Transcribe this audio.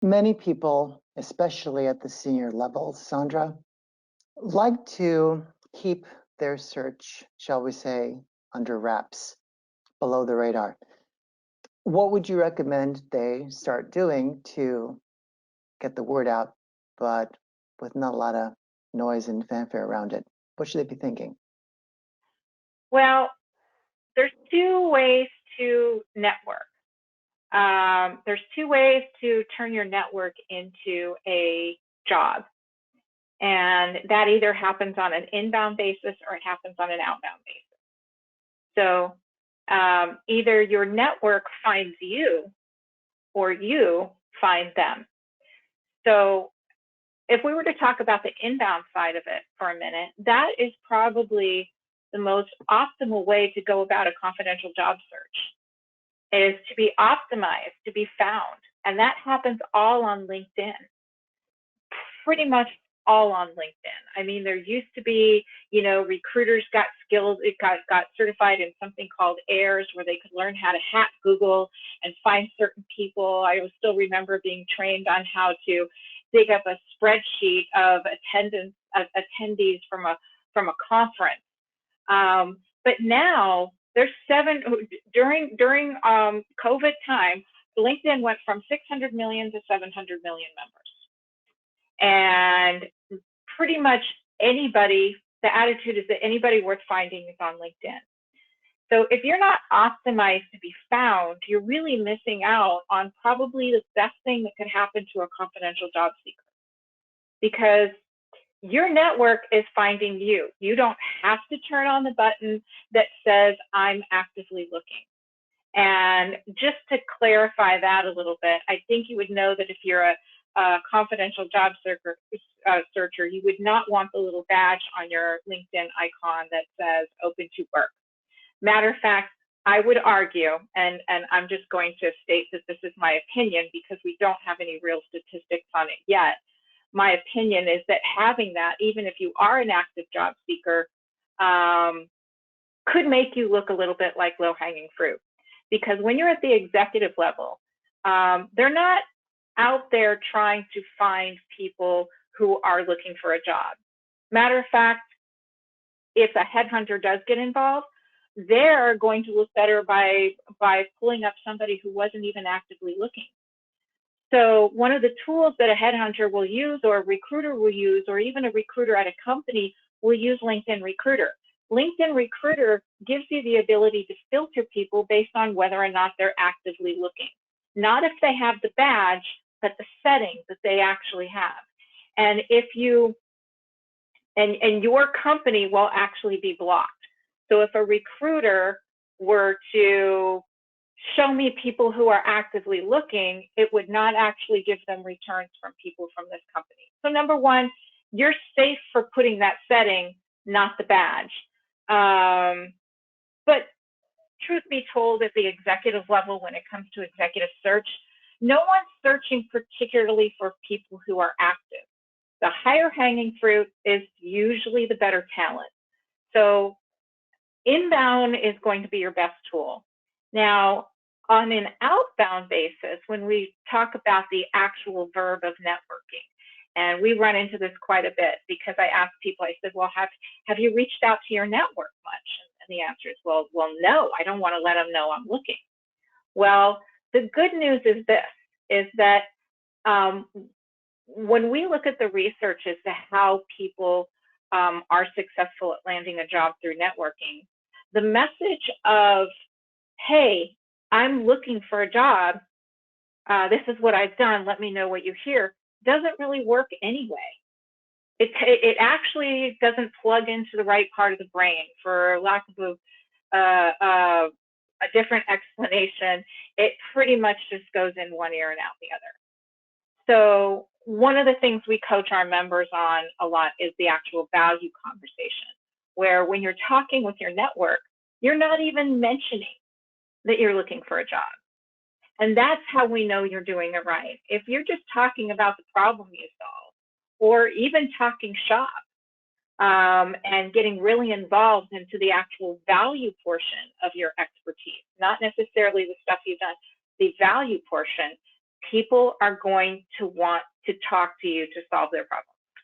Many people, especially at the senior level, Saundra, like to keep their search, shall we say, under wraps, below the radar. What would you recommend they start doing to get the word out, but with not a lot of noise and fanfare around it? What should they be thinking? Well, there's two ways to network. There's two ways to turn your network into a job. And that either happens on an inbound basis or it happens on an outbound basis. So either your network finds you or you find them. So if we were to talk about the inbound side of it for a minute, that is probably the most optimal way to go about a confidential job search, is to be optimized, to be found. And that happens all on LinkedIn, pretty much all on LinkedIn. I mean, there used to be, recruiters got skills, it got certified in something called AIRS, where they could learn how to hack Google and find certain people. I still remember being trained on how to dig up a spreadsheet of attendees from a conference. But now there's during COVID time, LinkedIn went from 600 million to 700 million members. And pretty much anybody, the attitude is that anybody worth finding is on LinkedIn. So if you're not optimized to be found, you're really missing out on probably the best thing that could happen to a confidential job seeker, because your network is finding you. You don't have to turn on the button that says I'm actively looking. And just to clarify that a little bit, I think you would know that if you're a confidential job searcher, you would not want the little badge on your LinkedIn icon that says open to work. Matter of fact, I would argue, and I'm just going to state that this is my opinion because we don't have any real statistics on it yet. My opinion is that having that, even if you are an active job seeker, could make you look a little bit like low-hanging fruit. Because when you're at the executive level, they're not out there trying to find people who are looking for a job. Matter of fact, if a headhunter does get involved, they're going to look better by pulling up somebody who wasn't even actively looking. So one of the tools that a headhunter will use, or a recruiter will use, or even a recruiter at a company will use LinkedIn Recruiter. LinkedIn Recruiter gives you the ability to filter people based on whether or not they're actively looking. Not if they have the badge, but the settings that they actually have. And if you, and your company will actually be blocked. So if a recruiter were to show me people who are actively looking, it would not actually give them returns from people from this company. So number one, you're safe for putting that setting, not the badge. But truth be told, at the executive level, when it comes to executive search, no one's searching particularly for people who are active. The higher hanging fruit is usually the better talent. So inbound is going to be your best tool. Now, on an outbound basis, when we talk about the actual verb of networking, and we run into this quite a bit because I ask people, I said, well, have you reached out to your network much? And the answer is, well, no, I don't want to let them know I'm looking. Well, the good news is this, is that when we look at the research as to how people are successful at landing a job through networking, the message of, hey, I'm looking for a job, this is what I've done, let me know what you hear, doesn't really work anyway. It actually doesn't plug into the right part of the brain. For lack of a different explanation, it pretty much just goes in one ear and out the other. So one of the things we coach our members on a lot is the actual value conversation, where when you're talking with your network, you're not even mentioning that you're looking for a job. And that's how we know you're doing it right. If you're just talking about the problem you solve, or even talking shop, and getting really involved into the actual value portion of your expertise, not necessarily the stuff you've done, the value portion, people are going to want to talk to you to solve their problem.